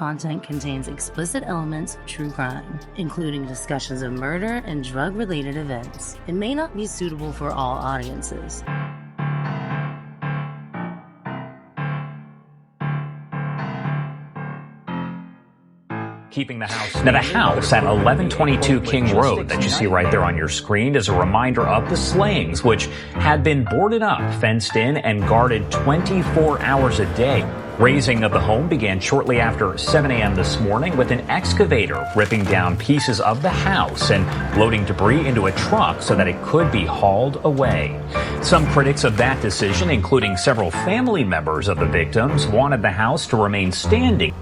content contains explicit elements of true crime, including discussions of murder and drug-related events. It may not be suitable for all audiences. Keeping the house. Now, the house at 1122 King Road that you see right there on your screen is a reminder of the slayings, which had been boarded up, fenced in, and guarded 24 hours a day. Raising of the home began shortly after 7 a.m. this morning with an excavator ripping down pieces of the house and loading debris into a truck so that it could be hauled away. Some critics of that decision, including several family members of the victims, wanted the house to remain standing.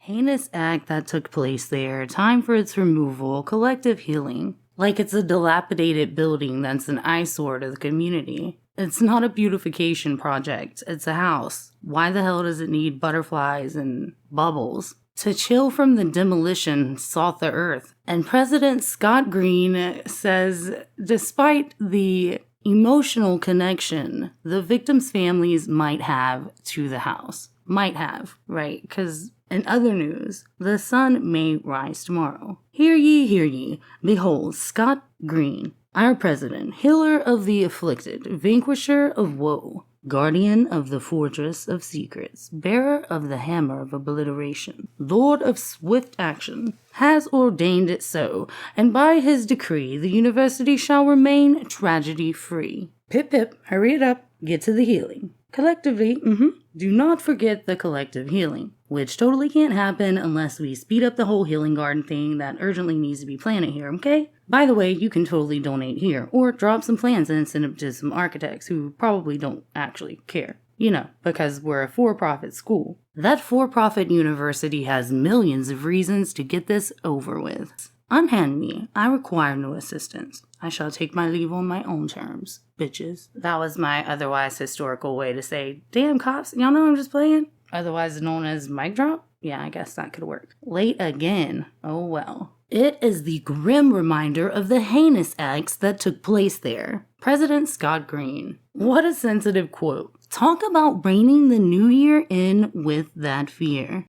Heinous act that took place there, time for its removal, collective healing. Like it's a dilapidated building that's an eyesore to the community. It's not a beautification project, it's a house. Why the hell does it need butterflies and bubbles? To chill from the demolition salt the earth. And President Scott Green says, despite the emotional connection the victims' families might have to the house. Might have, right? Because in other news, the sun may rise tomorrow. Hear ye, hear ye. Behold, Scott Green, our president, healer of the afflicted, vanquisher of woe, guardian of the fortress of secrets, bearer of the hammer of obliteration, lord of swift action, has ordained it so, and by his decree the university shall remain tragedy-free. Pip pip, hurry it up, get to the healing. Collectively, do not forget the collective healing, which totally can't happen unless we speed up the whole healing garden thing that urgently needs to be planted here, okay? By the way, you can totally donate here, or drop some plans and send them to some architects who probably don't actually care. You know, because we're a for-profit school. That for-profit university has millions of reasons to get this over with. Unhand me, I require no assistance. I shall take my leave on my own terms, bitches. That was my otherwise historical way to say, damn cops, y'all know I'm just playing? Otherwise known as mic drop? Yeah, I guess that could work. Late again. Oh well. It is the grim reminder of the heinous acts that took place there. President Scott Green. What a sensitive quote. Talk about reining the new year in with that fear.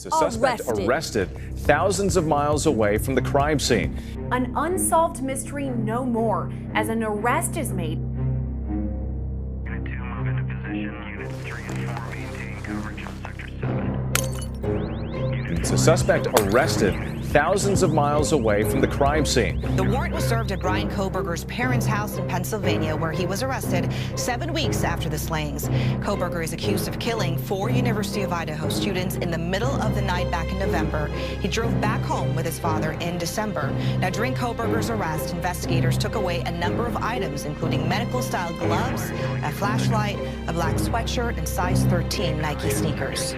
A suspect arrested thousands of miles away from the crime scene. An unsolved mystery no more as an arrest is made. Unit 2, move into position. Unit 3 and 4, maintain coverage on Sector 7. It's a suspect arrested thousands of miles away from the crime scene. The warrant was served at Bryan Kohberger's parents' house in Pennsylvania, where he was arrested 7 weeks after the slayings. Kohberger is accused of killing 4 University of Idaho students in the middle of the night back in November. He drove back home with his father in December. Now, during Kohberger's arrest, investigators took away a number of items, including medical-style gloves, a flashlight, a black sweatshirt, and size 13 Nike sneakers.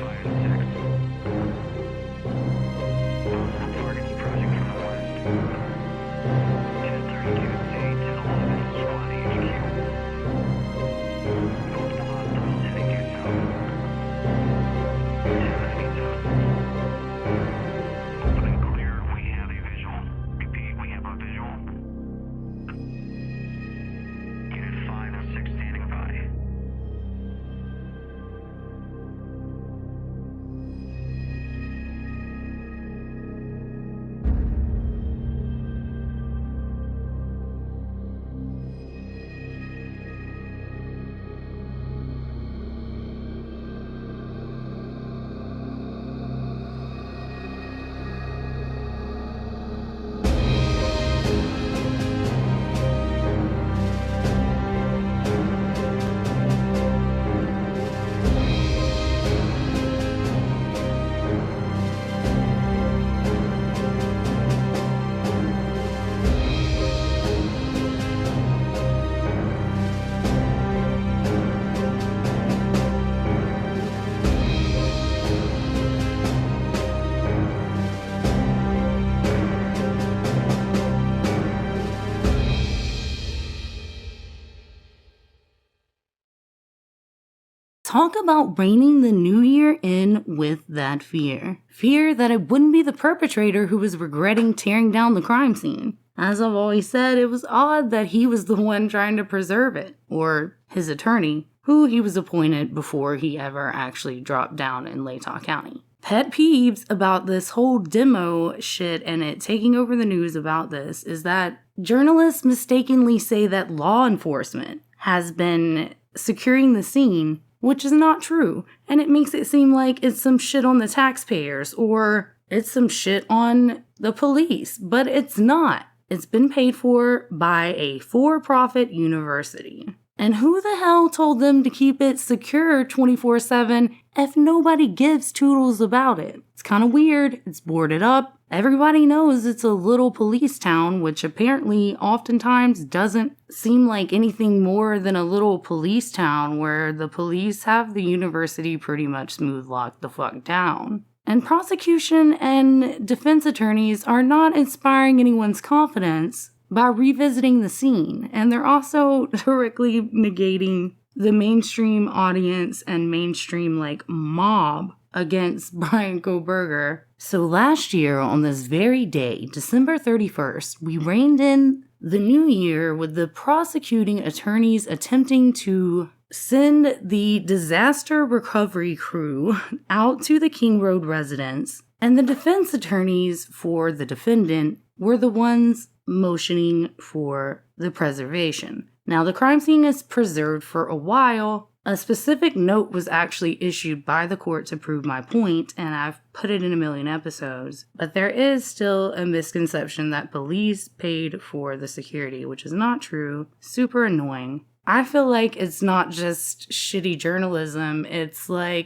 Talk about reining the new year in with that fear. Fear that it wouldn't be the perpetrator who was regretting tearing down the crime scene. As I've always said, it was odd that he was the one trying to preserve it, or his attorney, who he was appointed before he ever actually dropped down in Latah County. Pet peeves about this whole demo shit and it taking over the news about this is that journalists mistakenly say that law enforcement has been securing the scene, which is not true, and it makes it seem like it's some shit on the taxpayers or it's some shit on the police, but it's not. It's been paid for by a for-profit university. And who the hell told them to keep it secure 24/7 if nobody gives toodles about it? It's kind of weird. It's boarded up. Everybody knows it's a little police town, which apparently oftentimes doesn't seem like anything more than a little police town where the police have the university pretty much smooth locked the fuck down. And prosecution and defense attorneys are not inspiring anyone's confidence by revisiting the scene, and they're also directly negating the mainstream audience and mainstream mob against Bryan Kohberger. So last year on this very day, December 31st, we reined in the new year with the prosecuting attorneys attempting to send the disaster recovery crew out to the King Road residence, and the defense attorneys for the defendant were the ones motioning for the preservation. Now, the crime scene is preserved for a while. A specific note was actually issued by the court to prove my point, and I've put it in a million episodes. But there is still a misconception that police paid for the security, which is not true. Super annoying. I feel like it's not just shitty journalism. It's I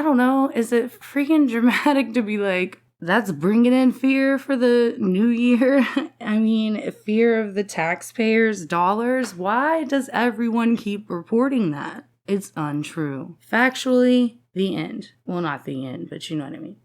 don't know, is it freaking dramatic to be that's bringing in fear for the new year? I mean, fear of the taxpayers' dollars? Why does everyone keep reporting that? It's untrue. Factually, the end. Well, not the end, but you know what I mean.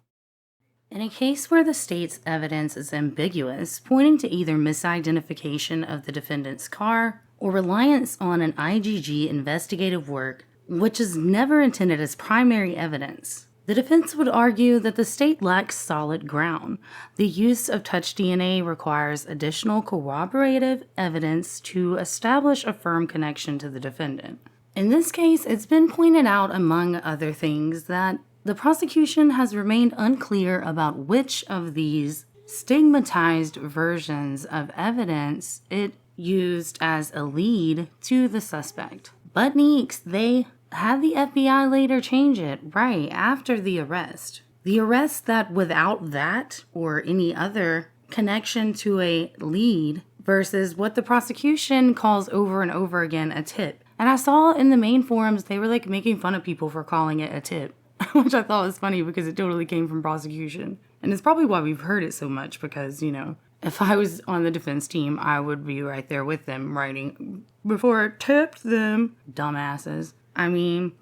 In a case where the state's evidence is ambiguous, pointing to either misidentification of the defendant's car or reliance on an IGG investigative work, which is never intended as primary evidence, the defense would argue that the state lacks solid ground. The use of touch DNA requires additional corroborative evidence to establish a firm connection to the defendant. In this case, it's been pointed out, among other things, that the prosecution has remained unclear about which of these stigmatized versions of evidence it used as a lead to the suspect. But Neeks, they had the FBI later change it right after the arrest. The arrest that without that or any other connection to a lead versus what the prosecution calls over and over again a tip. And I saw in the main forums, they were making fun of people for calling it a tip, which I thought was funny because it totally came from prosecution. And it's probably why we've heard it so much because, if I was on the defense team, I would be right there with them writing before I tipped them. Dumbasses. I mean,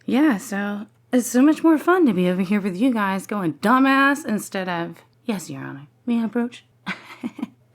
yeah, so it's so much more fun to be over here with you guys going dumbass instead of, yes, Your Honor, may I approach?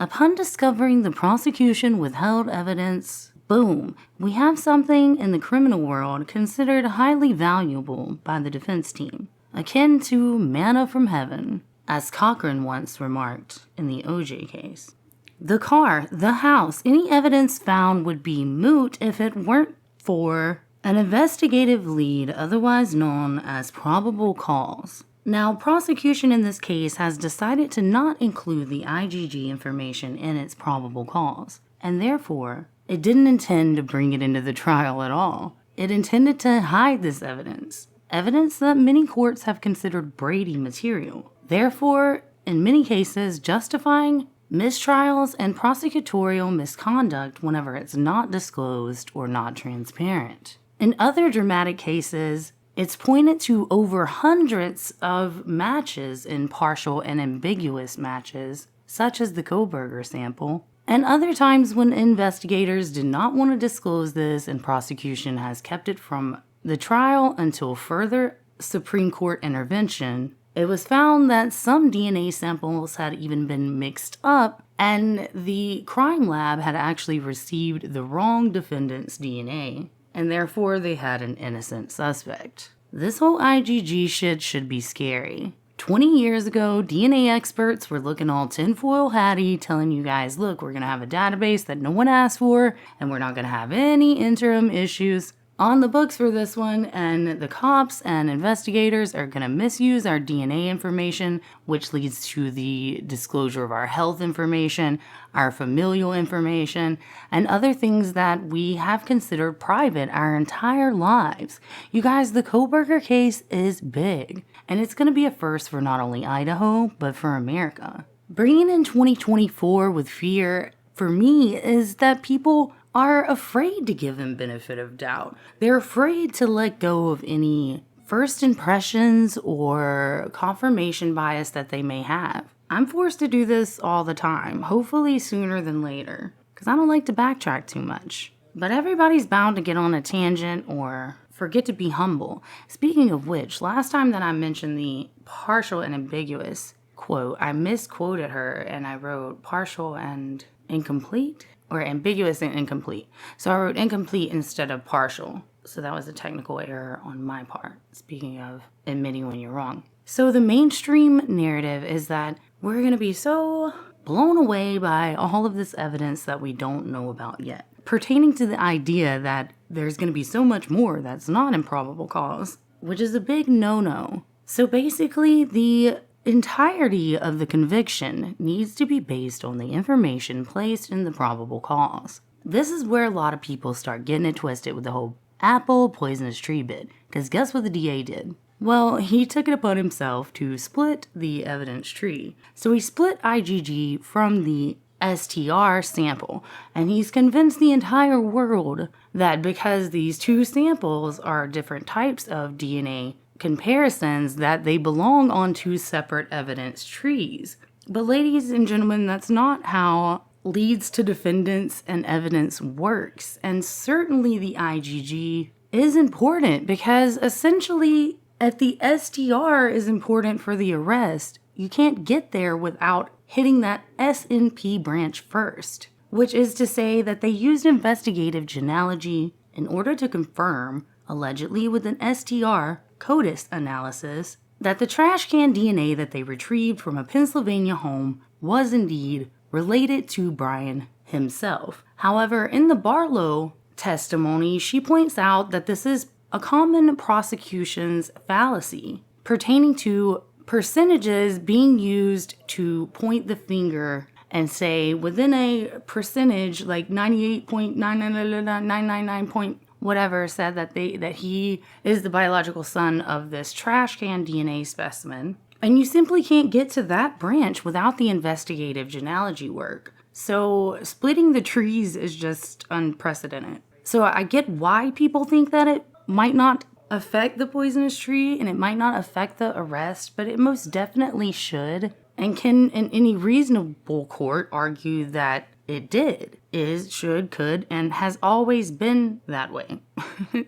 Upon discovering the prosecution withheld evidence, boom, we have something in the criminal world considered highly valuable by the defense team, akin to manna from heaven, as Cochran once remarked in the OJ case. The car, the house, any evidence found would be moot if it weren't for an investigative lead, otherwise known as probable cause. Now, prosecution in this case has decided to not include the IGG information in its probable cause, and therefore, it didn't intend to bring it into the trial at all. It intended to hide this evidence that many courts have considered Brady material, therefore, in many cases, justifying mistrials and prosecutorial misconduct whenever it's not disclosed or not transparent. In other dramatic cases, it's pointed to over hundreds of matches in partial and ambiguous matches, such as the Kohberger sample, and other times when investigators did not want to disclose this and prosecution has kept it from the trial until further Supreme Court intervention. It was found that some DNA samples had even been mixed up, and the crime lab had actually received the wrong defendant's DNA. and therefore they had an innocent suspect. This whole IgG shit should be scary. 20 years ago, DNA experts were looking all tinfoil hatty, telling you guys, look, we're gonna have a database that no one asked for, and we're not gonna have any interim issues on the books for this one, and the cops and investigators are going to misuse our DNA information, which leads to the disclosure of our health information, our familial information, and other things that we have considered private our entire lives. You guys, the Kohberger case is big, and it's going to be a first for not only Idaho, but for America. Bringing in 2024 with fear, for me, is that people are afraid to give them benefit of doubt. They're afraid to let go of any first impressions or confirmation bias that they may have. I'm forced to do this all the time, hopefully sooner than later, because I don't like to backtrack too much. But everybody's bound to get on a tangent or forget to be humble. Speaking of which, last time that I mentioned the partial and ambiguous quote, I misquoted her and I wrote partial and incomplete? Or ambiguous and incomplete. So I wrote incomplete instead of partial. So that was a technical error on my part, speaking of admitting when you're wrong. So the mainstream narrative is that we're going to be so blown away by all of this evidence that we don't know about yet, pertaining to the idea that there's going to be so much more that's not improbable cause, which is a big no-no. So basically, the entirety of the conviction needs to be based on the information placed in the probable cause. This is where a lot of people start getting it twisted with the whole apple poisonous tree bit, because guess what the DA did? Well, he took it upon himself to split the evidence tree. So he split IgG from the STR sample, and he's convinced the entire world that because these two samples are different types of DNA comparisons, that they belong on two separate evidence trees. But ladies and gentlemen, that's not how leads to defendants and evidence works. And certainly the IgG is important because essentially if the STR is important for the arrest, you can't get there without hitting that SNP branch first, which is to say that they used investigative genealogy in order to confirm, allegedly with an STR CODIS analysis, that the trash can DNA that they retrieved from a Pennsylvania home was indeed related to Bryan himself. However, in the Barlow testimony, she points out that this is a common prosecution's fallacy pertaining to percentages being used to point the finger and say within a percentage, like 98.99999 whatever, said that he is the biological son of this trash can DNA specimen. And you simply can't get to that branch without the investigative genealogy work. So splitting the trees is just unprecedented. So I get why people think that it might not affect the poisonous tree and it might not affect the arrest, but it most definitely should, and can in any reasonable court argue that it did, is, should, could, and has always been that way.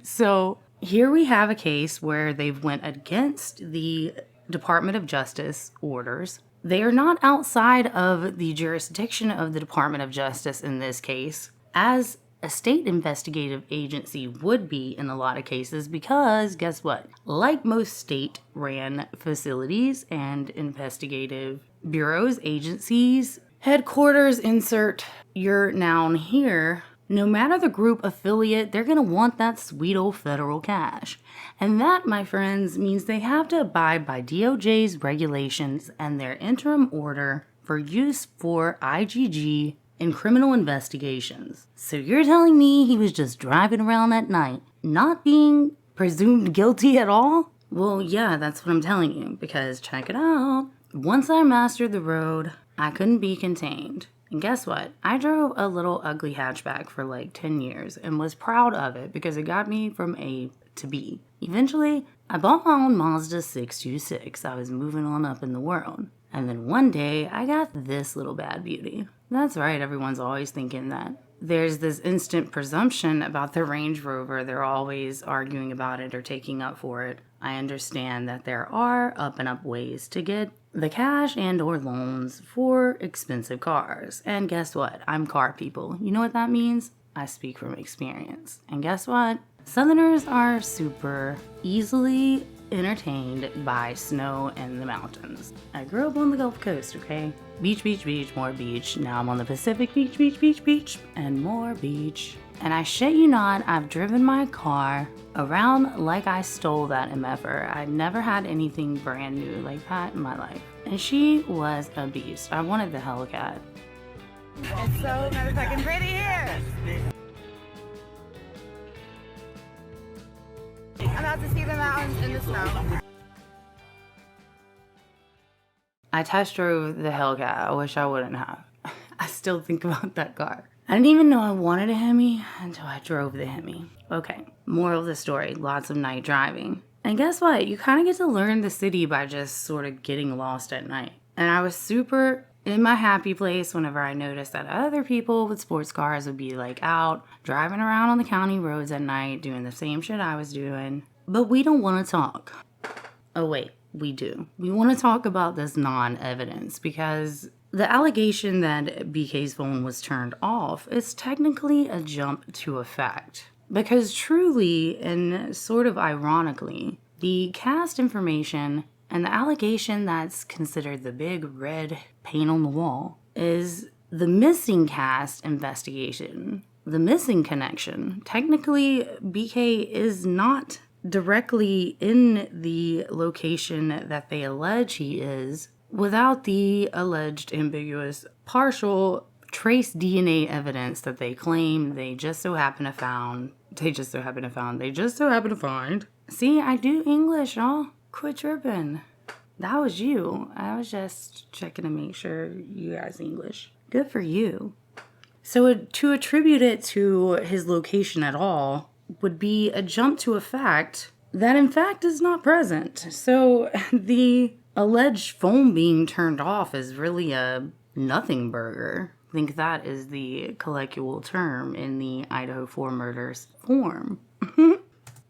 So here we have a case where they've went against the Department of Justice orders. They are not outside of the jurisdiction of the Department of Justice in this case, as a state investigative agency would be in a lot of cases, because guess what? Like most state-ran facilities and investigative bureaus, agencies, headquarters, insert your noun here, no matter the group affiliate, they're going to want that sweet old federal cash. And that, my friends, means they have to abide by DOJ's regulations and their interim order for use for IgG in criminal investigations. So you're telling me he was just driving around at night, not being presumed guilty at all? Well, yeah, that's what I'm telling you, because check it out. Once I mastered the road, I couldn't be contained. And guess what? I drove a little ugly hatchback for like 10 years and was proud of it because it got me from A to B. Eventually, I bought my own Mazda 626. I was moving on up in the world. And then one day, I got this little bad beauty. That's right, everyone's always thinking that there's this instant presumption about the Range Rover. They're always arguing about it or taking up for it. I understand that there are up and up ways to get the cash and or loans for expensive cars. And guess what? I'm car people. You know what that means? I speak from experience. And guess what? Southerners are super easily entertained by snow and the mountains. I grew up on the Gulf Coast, okay? Beach, beach, beach, more beach. Now I'm on the Pacific beach, beach, beach, beach, and more beach. And I shit you not, I've driven my car around like I stole that MFer. I never had anything brand new like that in my life. And she was a beast. I wanted the Hellcat. It's so motherfucking pretty here. I'm out to see the mountains in the snow. I test drove the Hellcat. I wish I wouldn't have. I still think about that car. I didn't even know I wanted a Hemi until I drove the Hemi. Okay, moral of the story, lots of night driving. And guess what? You kind of get to learn the city by just sort of getting lost at night. And I was super in my happy place whenever I noticed that other people with sports cars would be like out driving around on the county roads at night doing the same shit I was doing. But we don't want to talk. Oh wait, we do. We want to talk about this non-evidence because the allegation that BK's phone was turned off is technically a jump to a fact. Because truly, and sort of ironically, the cast information and the allegation that's considered the big red paint on the wall is the missing cast investigation, the missing connection. Technically, BK is not directly in the location that they allege he is without the alleged ambiguous partial trace DNA evidence that they claim they just so happen to find. See, I do English, y'all. Quit tripping. That was you. I was just checking to make sure you guys English. Good for you. So to attribute it to his location at all would be a jump to a fact that in fact is not present. So the alleged phone being turned off is really a nothing burger. I think that is the colloquial term in the Idaho 4 murders form.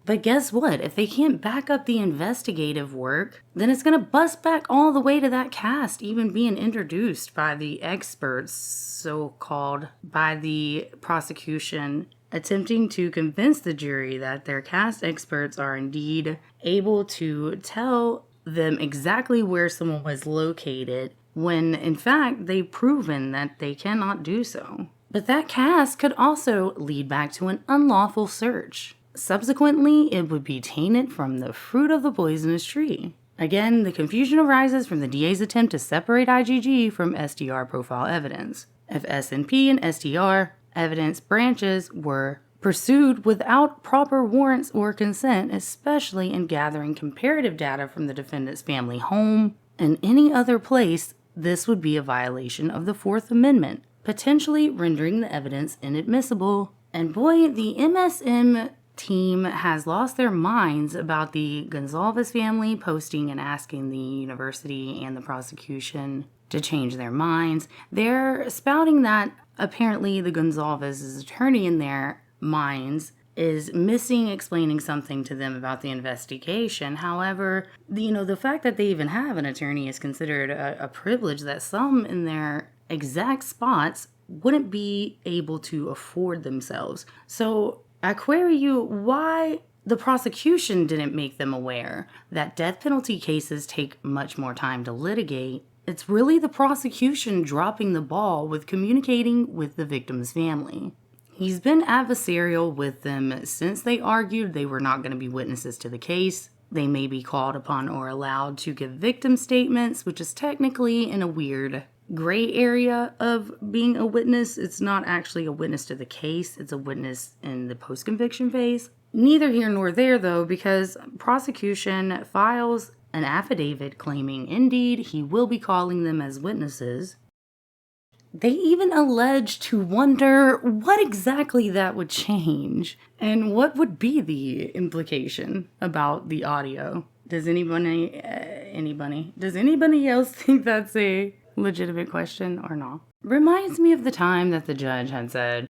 But guess what? If they can't back up the investigative work, then it's going to bust back all the way to that cast even being introduced by the experts, so-called, by the prosecution, attempting to convince the jury that their cast experts are indeed able to tell them exactly where someone was located when, in fact, they've proven that they cannot do so. But that cast could also lead back to an unlawful search. Subsequently, it would be tainted from the fruit of the poisonous tree. Again, the confusion arises from the DA's attempt to separate IgG from STR profile evidence. If SNP and STR evidence branches were pursued without proper warrants or consent, especially in gathering comparative data from the defendant's family home and any other place, this would be a violation of the Fourth Amendment, potentially rendering the evidence inadmissible. And boy, the MSM team has lost their minds about the Goncalves family posting and asking the university and the prosecution to change their minds. They're spouting that apparently the Goncalves' attorney in their minds is missing explaining something to them about the investigation. However, the fact that they even have an attorney is considered a privilege that some in their exact spots wouldn't be able to afford themselves. So I query you why the prosecution didn't make them aware that death penalty cases take much more time to litigate. It's really the prosecution dropping the ball with communicating with the victim's family. He's been adversarial with them since they argued they were not going to be witnesses to the case. They may be called upon or allowed to give victim statements, which is technically in a weird gray area of being a witness. It's not actually a witness to the case. It's a witness in the post-conviction phase. Neither here nor there, though, because prosecution files an affidavit claiming indeed he will be calling them as witnesses. They even allege to wonder what exactly that would change and what would be the implication about the audio. Does anybody else think that's a legitimate question or not? Reminds me of the time that the judge had said,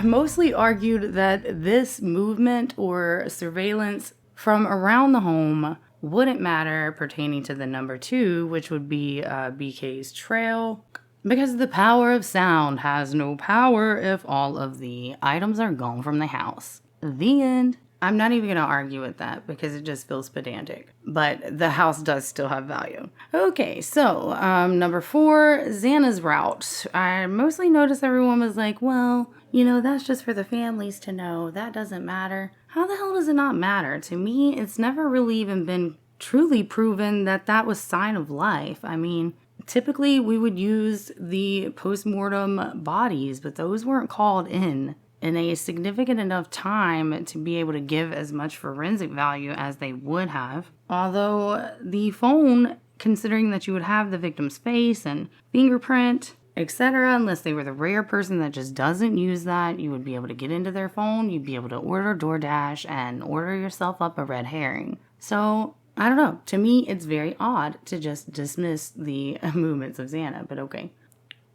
mostly argued that this movement or surveillance from around the home wouldn't matter pertaining to the number 2, which would be BK's trail. Because the power of sound has no power if all of the items are gone from the house. The end. I'm not even going to argue with that because it just feels pedantic. But the house does still have value. Okay, so number 4, Xana's route. I mostly noticed everyone was like, well, you know, that's just for the families to know. That doesn't matter. How the hell does it not matter? To me, it's never really even been truly proven that that was sign of life. I mean, typically we would use the post-mortem bodies, but those weren't called in a significant enough time to be able to give as much forensic value as they would have. Although the phone, considering that you would have the victim's face and fingerprint, etc., unless they were the rare person that just doesn't use that, you would be able to get into their phone, you'd be able to order DoorDash and order yourself up a red herring. So, I don't know. To me, it's very odd to just dismiss the movements of Xana, but okay.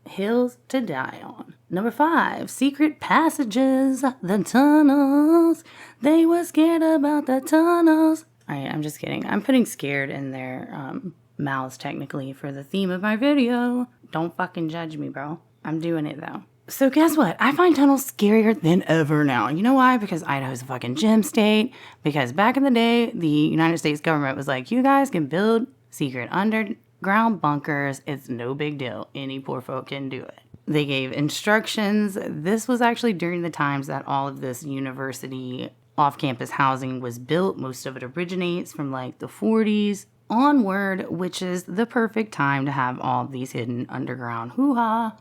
Hills to die on. Number 5, secret passages, the tunnels. They were scared about the tunnels. I'm just kidding. I'm putting scared in their mouths technically for the theme of my video. Don't fucking judge me, bro. I'm doing it though. So guess what? I find tunnels scarier than ever now. You know why? Because Idaho's a fucking gem state. Because back in the day, the United States government was like, you guys can build secret underground bunkers. It's no big deal. Any poor folk can do it. They gave instructions. This was actually during the times that all of this university off-campus housing was built. Most of it originates from like the 40s onward, which is the perfect time to have all of these hidden underground hoo-ha.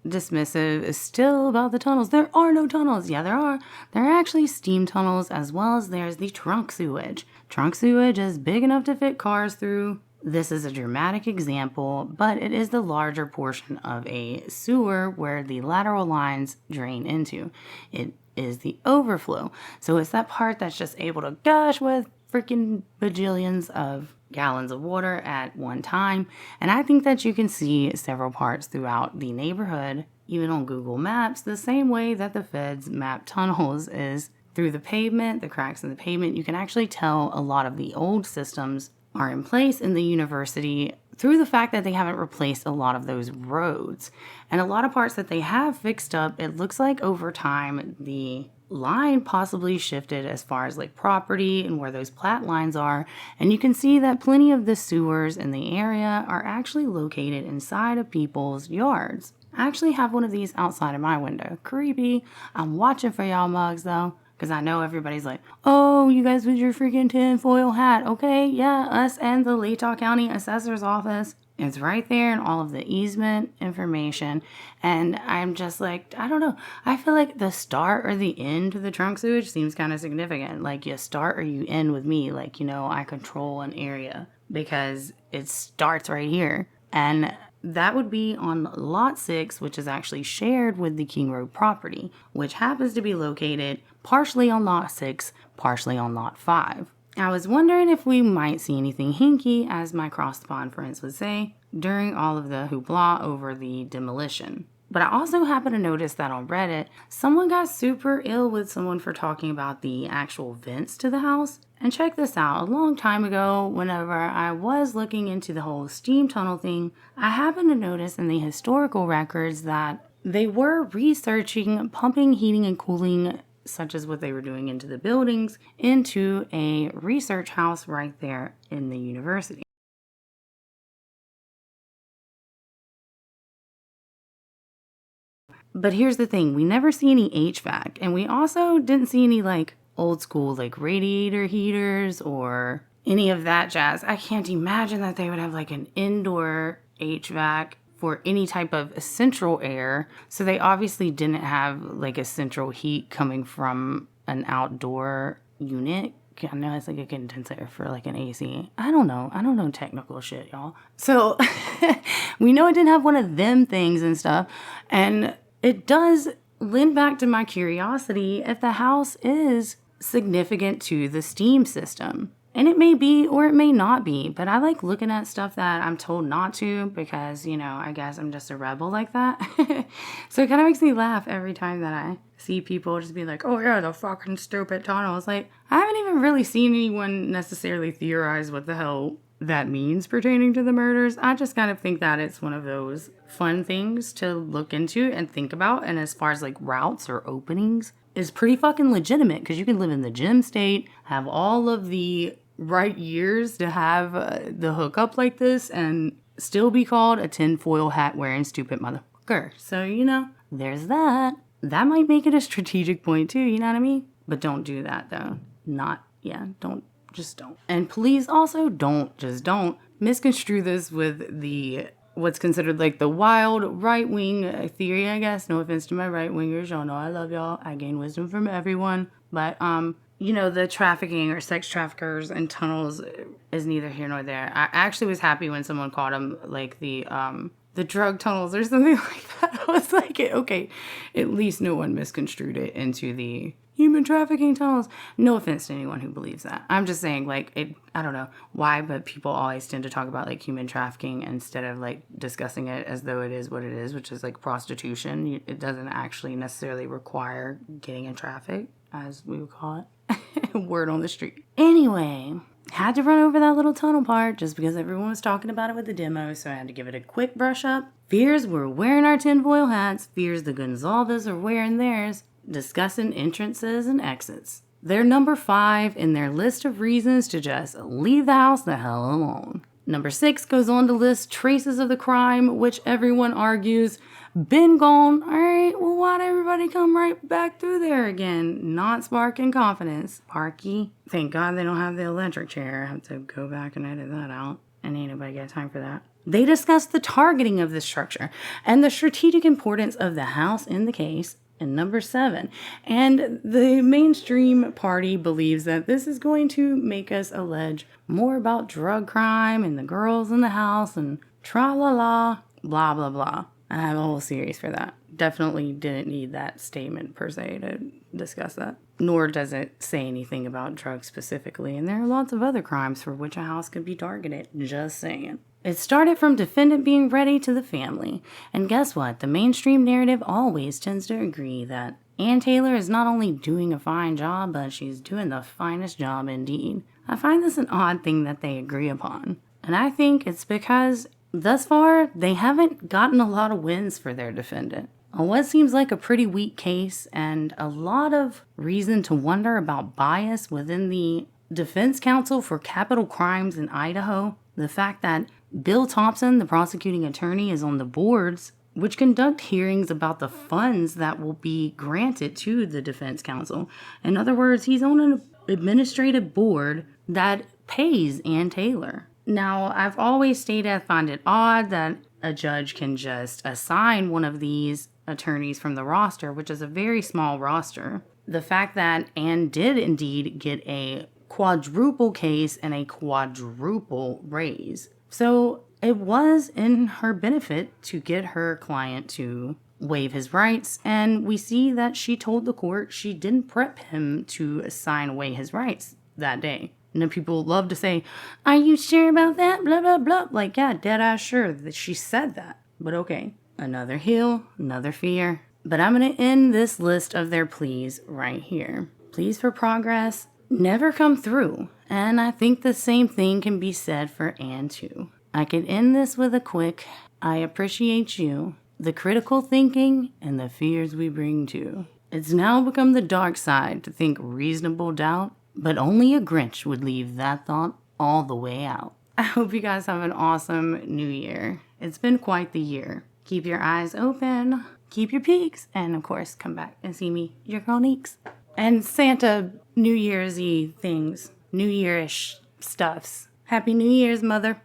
Dismissive is still about the tunnels. There are no tunnels. Yeah, there are. There are actually steam tunnels, as well as there's the trunk sewage. Trunk sewage is big enough to fit cars through. This is a dramatic example, but it is the larger portion of a sewer where the lateral lines drain into. It is the overflow. So it's that part that's just able to gush with freaking bajillions of gallons of water at one time. And I think that you can see several parts throughout the neighborhood, even on Google Maps, the same way that the feds map tunnels is through the pavement, the cracks in the pavement. You can actually tell a lot of the old systems are in place in the university through the fact that they haven't replaced a lot of those roads. And a lot of parts that they have fixed up, it looks like over time the line possibly shifted as far as like property and where those plat lines are. And you can see that plenty of the sewers in the area are actually located inside of people's yards. I actually have one of these outside of my window. Creepy. I'm watching for y'all mugs though, because I know everybody's like, oh, you guys with your freaking tinfoil hat. Okay, yeah, us and the Latah County Assessor's Office. It's right there in all of the easement information. And I'm just like, I don't know. I feel like the start or the end to the trunk sewage seems kind of significant. Like you start or you end with me. Like, you know, I control an area because it starts right here. And that would be on lot 6, which is actually shared with the King Road property, which happens to be located partially on lot 6, partially on lot 5. I was wondering if we might see anything hinky, as my cross the pond friends would say, during all of the hoopla over the demolition. But I also happened to notice that on Reddit, someone got super ill with someone for talking about the actual vents to the house. And check this out, a long time ago, whenever I was looking into the whole steam tunnel thing, I happened to notice in the historical records that they were researching pumping, heating, and cooling, such as what they were doing into the buildings, into a research house right there in the university. But here's the thing, we never see any HVAC, and we also didn't see any like old school like radiator heaters or any of that jazz. I can't imagine that they would have like an indoor HVAC for any type of central air. So they obviously didn't have like a central heat coming from an outdoor unit. I know it's like a condenser for like an AC. I don't know technical shit, y'all. So we know it didn't have one of them things and stuff. And it does lend back to my curiosity if the house is significant to the steam system. And it may be or it may not be, but I like looking at stuff that I'm told not to because, I guess I'm just a rebel like that. So it kind of makes me laugh every time that I see people just be like, oh yeah, the fucking stupid tunnel. It's like, I haven't even really seen anyone necessarily theorize what the hell that means pertaining to the murders. I just kind of think that it's one of those fun things to look into and think about. And as far as like routes or openings, is pretty fucking legitimate because you can live in the gem state, have all of the right years to have the hookup like this, and still be called a tinfoil hat wearing stupid motherfucker. So, there's that. That might make it a strategic point too, you know what I mean? But don't do that though. Don't. And please also don't misconstrue this with what's considered like the wild right-wing theory, I guess. No offense to my right-wingers. Y'all know I love y'all. I gain wisdom from everyone. But, the trafficking or sex traffickers and tunnels is neither here nor there. I actually was happy when someone called them like the drug tunnels or something like that. I was like, okay, at least no one misconstrued it into the human trafficking tunnels. No offense to anyone who believes that. I'm just saying, like, I don't know why, but people always tend to talk about like human trafficking instead of like discussing it as though it is what it is, which is like prostitution. It doesn't actually necessarily require getting in traffic, as we would call it. Word on the street. Anyway, had to run over that little tunnel part just because everyone was talking about it with the demo, so I had to give it a quick brush up. Fears we're wearing our tinfoil hats. Fears the Goncalves are wearing theirs. Discussing entrances and exits. They're number 5 in their list of reasons to just leave the house the hell alone. Number 6 goes on to list traces of the crime, which everyone argues been gone. All right, well, why'd everybody come right back through there again? Not sparking confidence. Parky. Thank God they don't have the electric chair. I have to go back and edit that out. And ain't nobody got time for that. They discuss the targeting of the structure and the strategic importance of the house in the case. And number 7, and the mainstream party believes that this is going to make us allege more about drug crime and the girls in the house and tra-la-la, blah, blah, blah. I have a whole series for that. Definitely didn't need that statement per se to discuss that. Nor does it say anything about drugs specifically, and there are lots of other crimes for which a house could be targeted. Just saying. It started from defendant being ready to the family. And guess what? The mainstream narrative always tends to agree that Ann Taylor is not only doing a fine job, but she's doing the finest job indeed. I find this an odd thing that they agree upon. And I think it's because, thus far, they haven't gotten a lot of wins for their defendant. On what seems like a pretty weak case, and a lot of reason to wonder about bias within the defense counsel for capital crimes in Idaho, the fact that Bill Thompson, the prosecuting attorney, is on the boards which conduct hearings about the funds that will be granted to the defense counsel. In other words, he's on an administrative board that pays Ann Taylor. Now, I've always stated I find it odd that a judge can just assign one of these attorneys from the roster, which is a very small roster. The fact that Ann did indeed get a quadruple case and a quadruple raise. So it was in her benefit to get her client to waive his rights, and we see that she told the court she didn't prep him to sign away his rights that day. And then people love to say, are you sure about that? Blah, blah, blah. Like, yeah, dead-ass sure that she said that. But okay, another hill, another fear. But I'm going to end this list of their pleas right here. Pleas for progress never come through. And I think the same thing can be said for Ann too. I could end this with a quick, I appreciate you, the critical thinking, and the fears we bring to. It's now become the dark side to think reasonable doubt, but only a Grinch would leave that thought all the way out. I hope you guys have an awesome new year. It's been quite the year. Keep your eyes open, keep your peaks, and of course, come back and see me, your girl Neeks. And Santa New Year's-y things, New Year-ish stuffs. Happy New Year's, mother.